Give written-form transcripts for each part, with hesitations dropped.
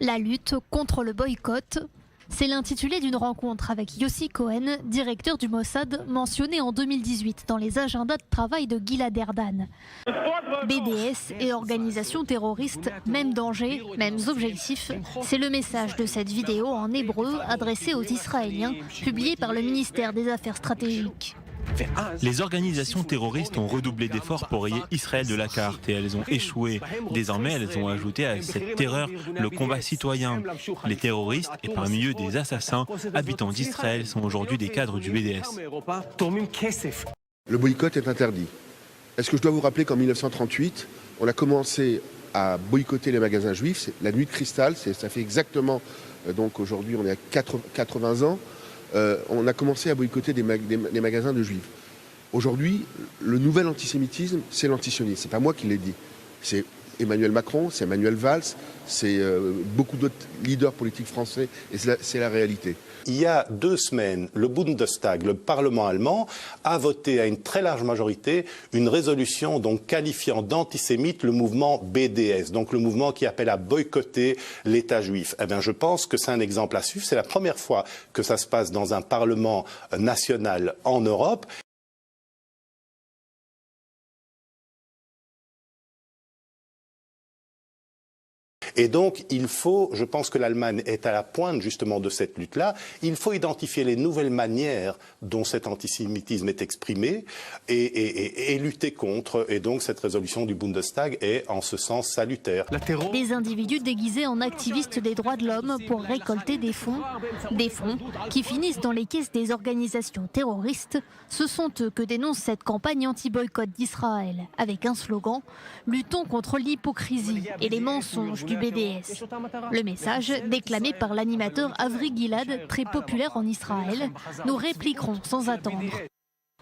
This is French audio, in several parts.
La lutte contre le boycott, c'est l'intitulé d'une rencontre avec Yossi Cohen, directeur du Mossad, mentionné en 2018 dans les agendas de travail de Gilad Erdan. BDS et organisation terroriste, même danger, mêmes objectifs, c'est le message de cette vidéo en hébreu adressée aux Israéliens, publiée par le ministère des Affaires stratégiques. Les organisations terroristes ont redoublé d'efforts pour rayer Israël de la carte et elles ont échoué. Désormais, elles ont ajouté à cette terreur le combat citoyen. Les terroristes, et parmi eux des assassins, habitants d'Israël, sont aujourd'hui des cadres du BDS. Le boycott est interdit. Est-ce que je dois vous rappeler qu'en 1938, on a commencé à boycotter les magasins juifs, c'est la nuit de cristal, ça fait exactement, donc aujourd'hui on est à 80 ans, on a commencé à boycotter des magasins de juifs. Aujourd'hui, le nouvel antisémitisme, c'est l'antisionisme. C'est pas moi qui l'ai dit. C'est Emmanuel Macron, c'est Manuel Valls, c'est beaucoup d'autres leaders politiques français, et c'est la réalité. Il y a 2 semaines, le Bundestag, le Parlement allemand, a voté à une très large majorité une résolution donc qualifiant d'antisémite le mouvement BDS, donc le mouvement qui appelle à boycotter l'État juif. Eh bien, je pense que c'est un exemple à suivre. C'est la première fois que ça se passe dans un Parlement national en Europe. Et donc, je pense que l'Allemagne est à la pointe justement de cette lutte-là, il faut identifier les nouvelles manières dont cet antisémitisme est exprimé et lutter contre. Et donc, cette résolution du Bundestag est en ce sens salutaire. Des individus déguisés en activistes des droits de l'homme pour récolter des fonds qui finissent dans les caisses des organisations terroristes. Ce sont eux que dénonce cette campagne anti-boycott d'Israël, avec un slogan « Luttons contre l'hypocrisie et les mensonges du BDS ». Le message, déclamé par l'animateur Avri Gilad, très populaire en Israël, nous répliquerons sans attendre.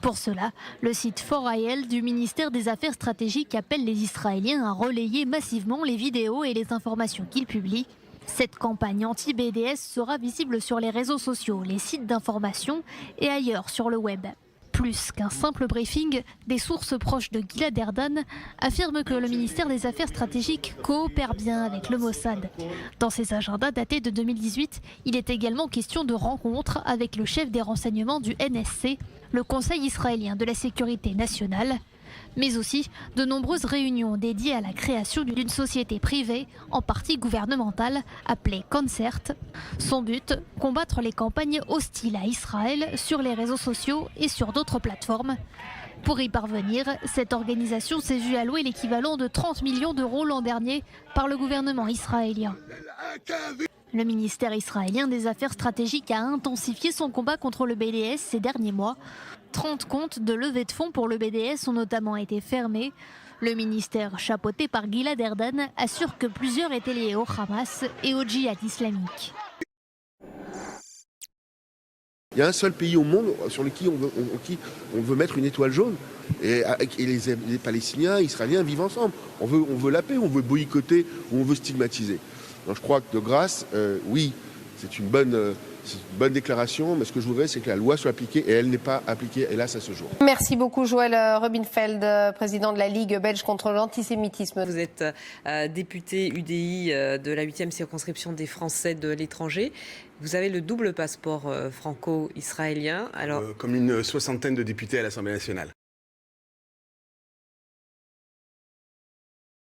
Pour cela, le site 4IL du ministère des Affaires stratégiques appelle les Israéliens à relayer massivement les vidéos et les informations qu'ils publient. Cette campagne anti-BDS sera visible sur les réseaux sociaux, les sites d'information et ailleurs sur le web. Plus qu'un simple briefing, des sources proches de Gilad Erdan affirment que le ministère des Affaires stratégiques coopère bien avec le Mossad. Dans ses agendas datés de 2018, il est également question de rencontres avec le chef des renseignements du NSC, le Conseil israélien de la sécurité nationale, mais aussi de nombreuses réunions dédiées à la création d'une société privée, en partie gouvernementale, appelée Concert. Son but, combattre les campagnes hostiles à Israël sur les réseaux sociaux et sur d'autres plateformes. Pour y parvenir, cette organisation s'est vue allouer l'équivalent de 30 millions d'euros l'an dernier par le gouvernement israélien. Le ministère israélien des Affaires stratégiques a intensifié son combat contre le BDS ces derniers mois. 30 comptes de levée de fonds pour le BDS ont notamment été fermés. Le ministère, chapeauté par Gilad Erdan, assure que plusieurs étaient liés au Hamas et au djihad islamique. Il y a un seul pays au monde sur lequel on veut mettre une étoile jaune. Et les Palestiniens, Israéliens vivent ensemble. On veut la paix, on veut boycotter ou on veut stigmatiser. Donc je crois que de grâce, oui, c'est une bonne déclaration, mais ce que je voudrais, c'est que la loi soit appliquée et elle n'est pas appliquée, hélas, à ce jour. Merci beaucoup, Joël Rubinfeld, président de la Ligue belge contre l'antisémitisme. Vous êtes député UDI de la 8e circonscription des Français de l'étranger. Vous avez le double passeport franco-israélien. Alors... Comme une 60aine de députés à l'Assemblée nationale.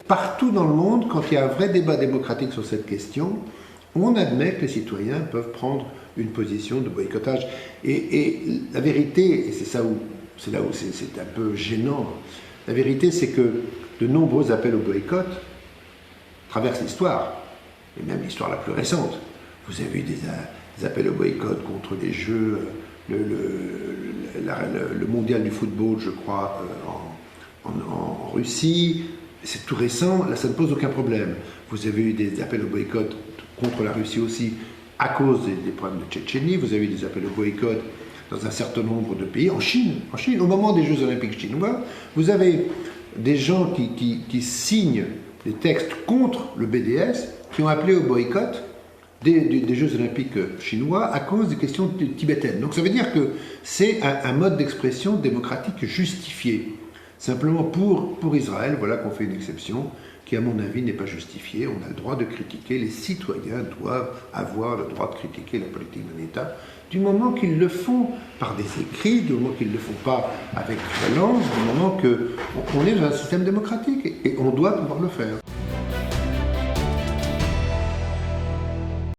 Partout dans le monde, quand il y a un vrai débat démocratique sur cette question, on admet que les citoyens peuvent prendre une position de boycottage. Et la vérité, et c'est là où c'est un peu gênant, la vérité c'est que de nombreux appels au boycott traversent l'histoire, et même l'histoire la plus récente. Vous avez eu des appels au boycott contre les Jeux, le mondial du football, je crois, en Russie. C'est tout récent, là ça ne pose aucun problème. Vous avez eu des appels au boycott contre la Russie aussi à cause des problèmes de Tchétchénie. Vous avez eu des appels au boycott dans un certain nombre de pays. En Chine, au moment des Jeux Olympiques chinois, vous avez des gens qui signent des textes contre le BDS qui ont appelé au boycott des Jeux Olympiques chinois à cause des questions tibétaines. Donc ça veut dire que c'est un mode d'expression démocratique justifié. Simplement pour Israël, voilà qu'on fait une exception. qui, à mon avis, n'est pas justifiée. On a le droit de critiquer, les citoyens doivent avoir le droit de critiquer la politique d'un État, du moment qu'ils le font par des écrits, du moment qu'ils ne le font pas avec violence, du moment qu'on est dans un système démocratique, et on doit pouvoir le faire.